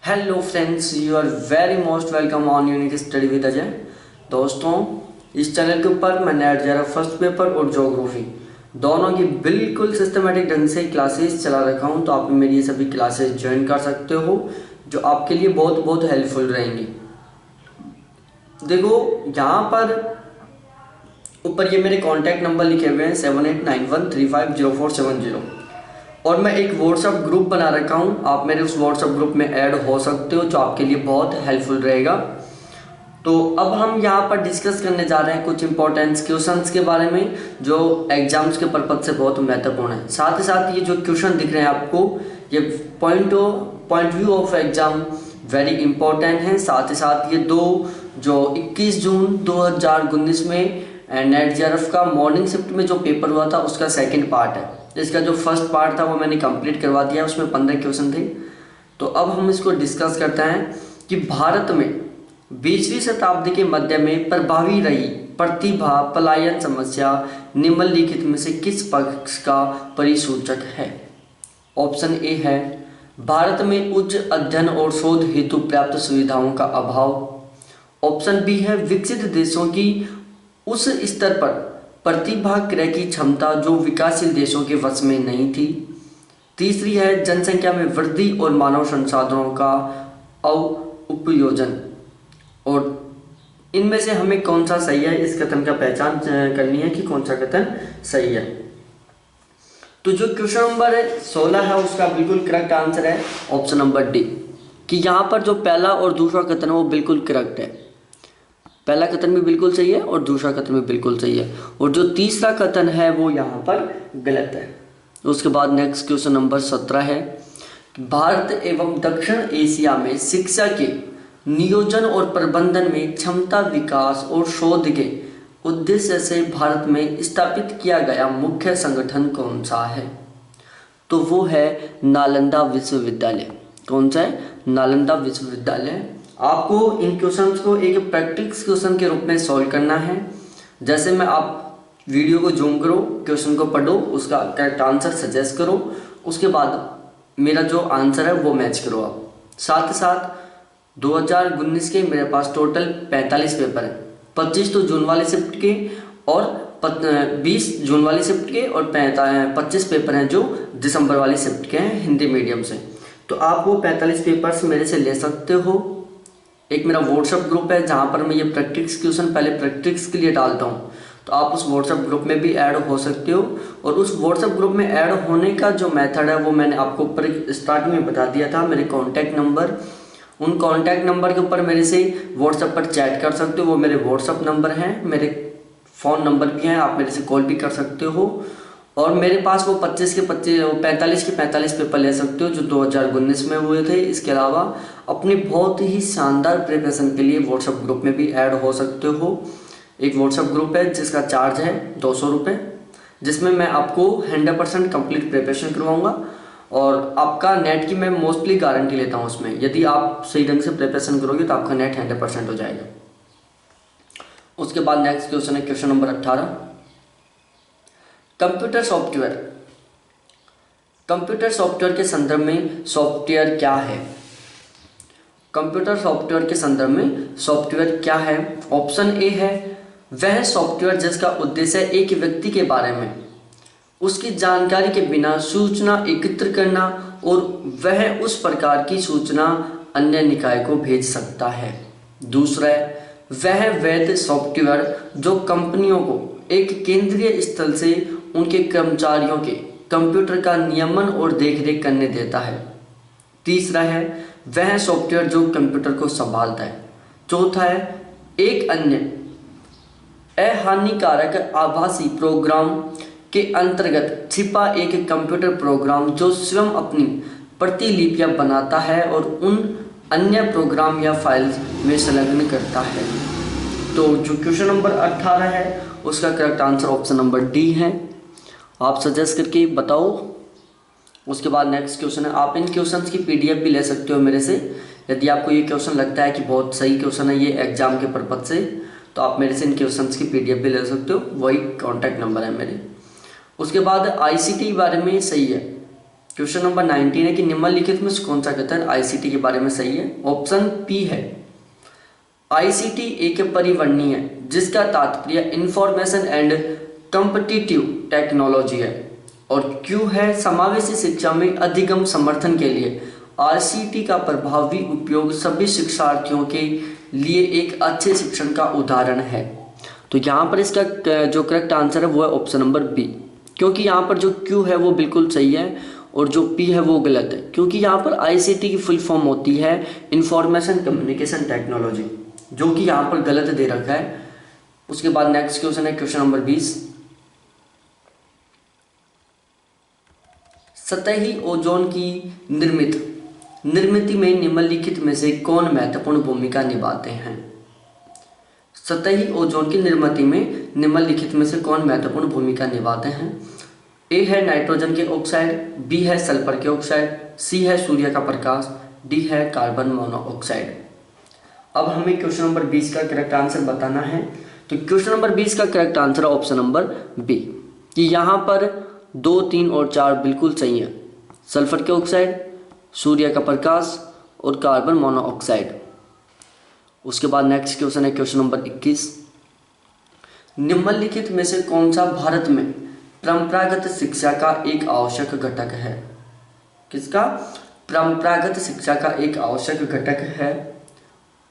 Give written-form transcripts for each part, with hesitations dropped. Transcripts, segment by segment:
Hello friends, you are very most welcome on unique study with Ajay. दोस्तों, इस channel के ऊपर मैं नेट जरा फर्स्ट पेपर और ज्योग्राफी दोनों की बिल्कुल सिस्टमेटिक ढंग से क्लासेस चला रखा हूं, तो आप मेरी ये सभी क्लासेस ज्वाइन कर सकते हो जो आपके लिए बहुत बहुत हेल्पफुल रहेंगी। देखो, यहाँ पर ऊपर ये मेरे कॉन्टैक्ट नंबर लिखे हुए हैं 7891350470 और मैं एक व्हाट्सअप ग्रुप बना रखा हूँ। आप मेरे उस व्हाट्सअप ग्रुप में ऐड हो सकते हो जो आपके लिए बहुत हेल्पफुल रहेगा। तो अब हम यहाँ पर डिस्कस करने जा रहे हैं कुछ इंपॉर्टेंट क्वेश्चंस के बारे में जो एग्जाम्स के पर्पज से बहुत महत्वपूर्ण है। साथ ही साथ ये जो क्वेश्चन दिख रहे हैं आपको, ये point view of exam very important है। साथ ही साथ ये दो जो 21 जून 2019 में नेट जेआरएफ का मॉर्निंग शिफ्ट में जो पेपर हुआ था उसका सेकंड पार्ट है। इसका जो फर्स्ट पार्ट था वो मैंने कंप्लीट करवा दिया, उसमें 15 क्वेश्चन थे। तो अब हम इसको डिस्कस करते हैं कि भारत में 20वीं शताब्दी के मध्य में प्रभावी रही प्रतिभा पलायन समस्या निम्नलिखित में से किस पक्ष का परिसूचक है। ऑप्शन ए है भारत में उच्च अध्ययन और शोध हेतु पर्याप्त सुविधाओं का अभाव। ऑप्शन बी है विकसित देशों की उस स्तर पर प्रतिभा क्रय की क्षमता जो विकासशील देशों के वश में नहीं थी। तीसरी है जनसंख्या में वृद्धि और मानव संसाधनों का उपयोजन। और इनमें से हमें कौन सा सही है, इस कथन का पहचान करनी है कि कौन सा कथन सही है। तो जो क्वेश्चन नंबर 16 है उसका बिल्कुल करेक्ट आंसर है ऑप्शन नंबर डी, कि यहाँ पर जो पहला और दूसरा कथन है वो बिल्कुल करेक्ट है। पहला कथन भी बिल्कुल सही है और दूसरा कथन भी बिल्कुल सही है, और जो तीसरा कथन है वो यहाँ पर गलत है। उसके बाद नेक्स्ट क्वेश्चन नंबर 17 है, भारत एवं दक्षिण एशिया में शिक्षा के नियोजन और प्रबंधन में क्षमता विकास और शोध के उद्देश्य से भारत में स्थापित किया गया मुख्य संगठन कौन सा है। तो वो है नालंदा विश्वविद्यालय। कौन सा है? नालंदा विश्वविद्यालय। आपको इन क्वेश्चंस को एक प्रैक्टिस क्वेश्चन के रूप में सॉल्व करना है। जैसे मैं आप वीडियो को जूम करो, क्वेश्चन को पढ़ो, उसका करेक्ट आंसर सजेस्ट करो, उसके बाद मेरा जो आंसर है वो मैच करो आप। साथ ही साथ 2019 के मेरे पास टोटल 45 पेपर हैं। 25 तो जून वाले शिफ्ट के और 20 जून वाली शिफ्ट के और 25 पेपर हैं जो दिसंबर वाली शिफ्ट के हैं हिंदी मीडियम से। तो आप वो 45 पेपर्स मेरे से ले सकते हो। एक मेरा व्हाट्सअप ग्रुप है जहाँ पर मैं ये प्रैक्टिस क्वेश्चन पहले प्रैक्टिस के लिए डालता हूँ, तो आप उस व्हाट्सअप ग्रुप में भी ऐड हो सकते हो। और उस व्हाट्सअप ग्रुप में ऐड होने का जो मेथड है वो मैंने आपको ऊपर स्टार्टिंग में बता दिया था। मेरे कॉन्टैक्ट नंबर, उन कॉन्टैक्ट नंबर के ऊपर मेरे से व्हाट्सएप पर चैट कर सकते हो, वो मेरे व्हाट्सअप नंबर हैं, मेरे फ़ोन नंबर भी हैं, आप मेरे से कॉल भी कर सकते हो। और मेरे पास वो 45 के 45 पेपर ले सकते हो जो 2019 में हुए थे। इसके अलावा अपनी बहुत ही शानदार प्रिपरेशन के लिए व्हाट्सएप ग्रुप में भी ऐड हो सकते हो। एक व्हाट्सएप ग्रुप है जिसका चार्ज है 200 रुपये, जिसमें मैं आपको 100% कंप्लीट प्रिपरेशन करवाऊँगा और आपका नेट की मैं मोस्टली गारंटी लेता हूँ उसमें। यदि आप सही ढंग से प्रिपरेशन करोगे तो आपका नेट 100% हो जाएगा। उसके बाद नेक्स्ट क्वेश्चन है question number 18, computer software. Computer software के संदर्भ में सॉफ्टवेयर क्या है? कंप्यूटर सॉफ्टवेयर के संदर्भ में सॉफ्टवेयर क्या है? ऑप्शन ए है वह सॉफ्टवेयर जिसका उद्देश्य एक व्यक्ति के बारे में उसकी जानकारी के बिना सूचना एकत्र करना और वह उस प्रकार की सूचना अन्य निकाय को भेज सकता है। दूसरा है वह वैध सॉफ्टवेयर जो कंपनियों को एक केंद्रीय स्थल से उनके कर्मचारियों के कंप्यूटर का नियमन और देखरेख करने देता है। तीसरा है वह सॉफ्टवेयर जो कंप्यूटर को संभालता है। चौथा है एक अन्य अहानिकारक आभासी प्रोग्राम के अंतर्गत छिपा एक कंप्यूटर प्रोग्राम जो स्वयं अपनी प्रतिलिपियां बनाता है और उन अन्य प्रोग्राम या फाइल्स में संलग्न करता है। तो जो क्वेश्चन नंबर 18 है उसका correct answer option number D है। आप सजेस्ट करके बताओ। उसके बाद नेक्स्ट क्वेश्चन है, आप इन क्वेश्चंस की पीडीएफ भी ले सकते हो मेरे से। यदि आपको ये क्वेश्चन लगता है कि बहुत सही क्वेश्चन है ये एग्जाम के पर्पज से, तो आप मेरे से इन क्वेश्चंस की पीडीएफ भी ले सकते हो, वही कॉन्टैक्ट नंबर है मेरे। उसके बाद आईसीटी के बारे में सही है, क्वेश्चन नंबर 19 है कि निम्नलिखित में से कौन सा कथन आईसीटी के बारे में सही है। ऑप्शन पी है, आईसीटी एक परिवर्णी है जिसका तात्पर्य इंफॉर्मेशन एंड कॉम्पिटिटिव टेक्नोलॉजी है। और क्यू है, समावेशी शिक्षा में अधिगम समर्थन के लिए आईसीटी का प्रभावी उपयोग सभी शिक्षार्थियों के लिए एक अच्छे शिक्षण का उदाहरण है। तो यहाँ पर इसका जो करेक्ट आंसर है वो है ऑप्शन नंबर बी, क्योंकि यहाँ पर जो क्यू है वो बिल्कुल सही है और जो पी है वो गलत है, क्योंकि यहाँ पर आईसीटी की फुल फॉर्म होती है इंफॉर्मेशन कम्युनिकेशन टेक्नोलॉजी, जो कि यहाँ पर गलत दे रखा है। उसके बाद नेक्स्ट क्वेश्चन है क्वेश्चन नंबर 20, सतही ओजोन की निर्मित में निम्नलिखित में से कौन महत्वपूर्ण भूमिका निभाते हैं। सतही ओजोन की निर्मित में निम्नलिखित में से कौन महत्वपूर्ण भूमिका निभाते हैं। ए है नाइट्रोजन के ऑक्साइड, बी है सल्फर के ऑक्साइड, सी है सूर्य का प्रकाश, डी है कार्बन मोनोऑक्साइड। अब हमें क्वेश्चन नंबर 20 का करेक्ट आंसर बताना है। तो क्वेश्चन नंबर 20 का करेक्ट आंसर है ऑप्शन नंबर बी, कि यहाँ पर 2, 3 और 4 बिल्कुल सही है। सल्फर के ऑक्साइड, सूर्य का प्रकाश और कार्बन मोनोऑक्साइड। उसके बाद नेक्स्ट क्वेश्चन है क्वेश्चन नंबर 21, निम्नलिखित में से कौन सा भारत में परंपरागत शिक्षा का एक आवश्यक घटक है। किसका? परंपरागत शिक्षा का एक आवश्यक घटक है।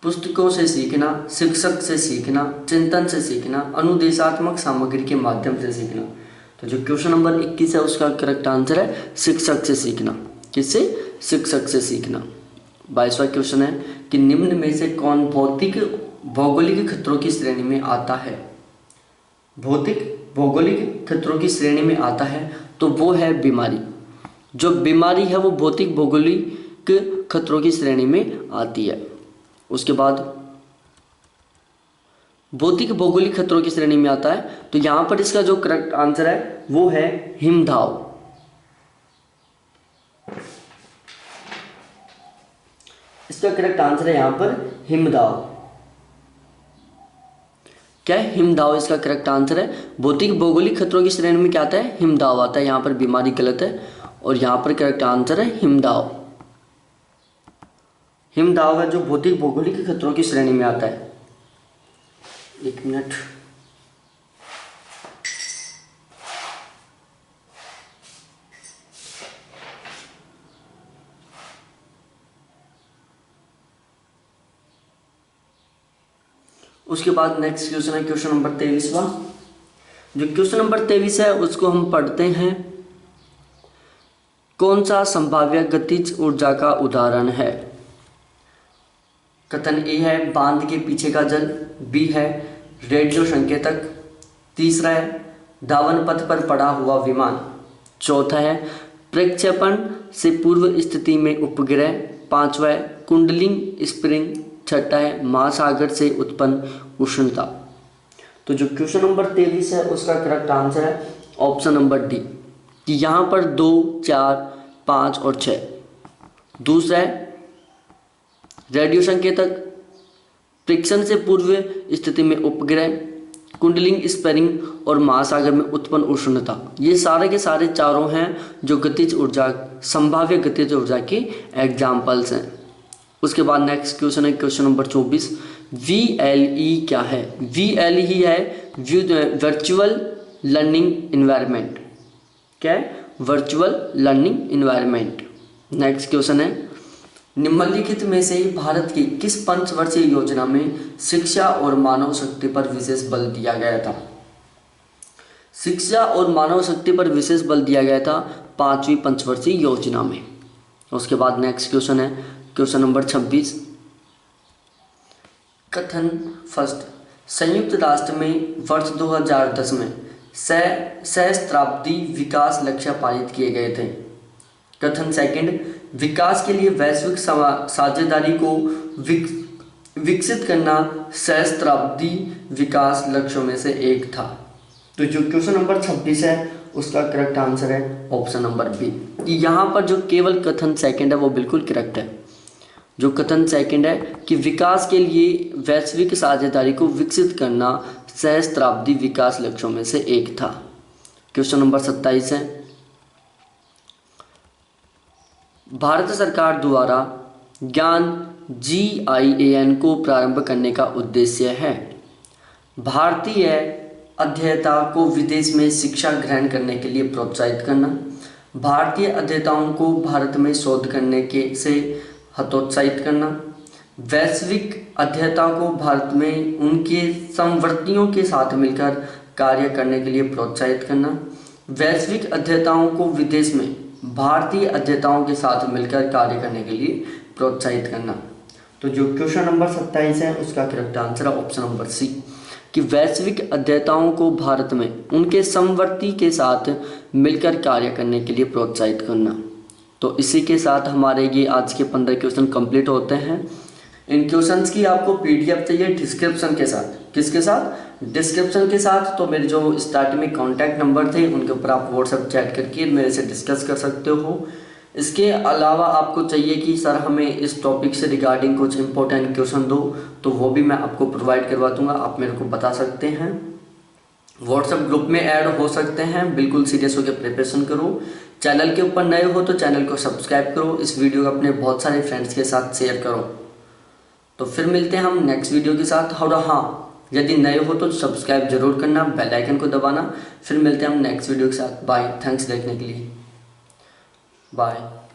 पुस्तकों से सीखना, शिक्षक से सीखना, चिंतन से सीखना, अनुदेशात्मक सामग्री के माध्यम से सीखना। तो जो क्वेश्चन नंबर 21 है उसका करेक्ट आंसर है शिक्षक से सीखना। किससे? शिक्षक से सीखना। 22वां क्वेश्चन है कि निम्न में से कौन भौतिक भौगोलिक खतरों की श्रेणी में आता है। भौतिक भौगोलिक खतरों की श्रेणी में आता है तो वो है बीमारी। जो बीमारी है वो भौतिक भौगोलिक खतरों की श्रेणी में आती है। उसके बाद भौतिक भौगोलिक खतरों की श्रेणी में आता है, तो यहां पर इसका जो करेक्ट आंसर है वो है हिमदाव। इसका करेक्ट आंसर है यहां पर हिमदाव। क्या है? हिमदाव इसका करेक्ट आंसर है। भौतिक भौगोलिक खतरों की श्रेणी में क्या आता है? हिमदाव आता है। यहाँ पर बीमारी गलत है और यहाँ पर करेक्ट आंसर है हिमदाव। हिमदाव है जो भौतिक भौगोलिक खतरों की श्रेणी में आता है। 1 मिनट। उसके बाद नेक्स्ट क्वेश्चन है क्वेश्चन नंबर 23वां। जो क्वेश्चन नंबर 23 है उसको हम पढ़ते हैं। कौन सा संभाव्य गतिज ऊर्जा का उदाहरण है। कथन ए है बांध के पीछे का जल, बी है रेडियो संकेतक, तीसरा है धावन पथ पर पड़ा हुआ विमान, चौथा है प्रक्षेपण से पूर्व स्थिति में उपग्रह, पांचवा है कुंडलिंग स्प्रिंग, छठा है महासागर से उत्पन्न उष्णता। तो जो क्वेश्चन नंबर 23 है उसका करेक्ट आंसर है ऑप्शन नंबर डी, कि यहाँ पर 2, 4, 5 और 6। दूसरा है रेडियो संकेतक, प्रक्षेपण से पूर्व स्थिति में उपग्रह, कुंडलिंग स्प्रिंग और महासागर में उत्पन्न उष्णता। ये सारे के सारे चारों हैं जो गतिज ऊर्जा, संभाव्य गतिज ऊर्जा के एग्जाम्पल्स हैं। उसके बाद नेक्स्ट क्वेश्चन है क्वेश्चन नंबर 24। VLE क्या है। VLE है वर्चुअल लर्निंग इन्वायरमेंट। क्या है? Virtual learning environment. Next question है निम्नलिखित में से भारत की किस पंचवर्षीय योजना में शिक्षा और मानव शक्ति पर विशेष बल दिया गया था। शिक्षा और मानव शक्ति पर विशेष बल दिया गया था 5वीं पंचवर्षीय योजना में। उसके बाद नेक्स्ट क्वेश्चन है क्वेश्चन नंबर 26। कथन फर्स्ट, संयुक्त राष्ट्र में वर्ष 2010 में सहस्त्राब्दी विकास लक्ष्य पारित किए गए थे। कथन सेकंड, विकास के लिए वैश्विक साझेदारी को विकसित करना सहस्त्राब्दी विकास लक्ष्यों में से एक था। तो जो क्वेश्चन नंबर 26 है उसका करेक्ट आंसर है ऑप्शन नंबर बी। यहाँ पर जो केवल कथन सेकंड है वो बिल्कुल करेक्ट है। जो कथन सेकंड है कि विकास के लिए वैश्विक साझेदारी को विकसित करना सहस्त्राब्दी विकास लक्ष्यों में से एक था। क्वेश्चन नंबर 27 है भारत सरकार द्वारा ज्ञान GIAN को प्रारंभ करने का उद्देश्य है। भारतीय अध्येता को विदेश में शिक्षा ग्रहण करने के लिए प्रोत्साहित करना। भारतीय अध्येताओं को भारत में शोध करने के से हतोत्साहित करना। वैश्विक अध्येता को भारत में उनके समवर्तियों के साथ मिलकर कार्य करने के लिए प्रोत्साहित करना। वैश्विक अध्येताओं को विदेश में भारतीय अध्येताओं के साथ मिलकर कार्य करने के लिए प्रोत्साहित करना। तो जो क्वेश्चन नंबर 27 है उसका करेक्ट आंसर है ऑप्शन नंबर सी, कि वैश्विक अध्येताओं को भारत में उनके समवर्ती के साथ मिलकर कार्य करने के लिए प्रोत्साहित करना। तो इसी के साथ हमारे ये आज के 15 क्वेश्चन कंप्लीट होते हैं। इन क्वेश्चंस की आपको PDF चाहिए डिस्क्रिप्शन के साथ। किसके साथ? डिस्क्रिप्शन के साथ। तो मेरे जो स्टार्टिंग में कॉन्टैक्ट नंबर थे उनके ऊपर आप व्हाट्सएप चैट करके मेरे से डिस्कस कर सकते हो। इसके अलावा आपको चाहिए कि सर हमें इस टॉपिक से रिगार्डिंग कुछ इंपॉर्टेंट क्वेश्चन दो, तो वो भी मैं आपको प्रोवाइड करवा दूंगा, आप मेरे को बता सकते हैं। व्हाट्सएप ग्रुप में ऐड हो सकते हैं। बिल्कुल सीरियस होकर प्रिपरेशन करो। चैनल के ऊपर नए हो तो चैनल को सब्सक्राइब करो। इस वीडियो को अपने बहुत सारे फ्रेंड्स के साथ शेयर करो। तो फिर मिलते हैं हम नेक्स्ट वीडियो के साथ। और हाँ, यदि नए हो तो सब्सक्राइब जरूर करना, बेल आइकन को दबाना। फिर मिलते हैं हम नेक्स्ट वीडियो के साथ। बाय, थैंक्स देखने के लिए। बाय।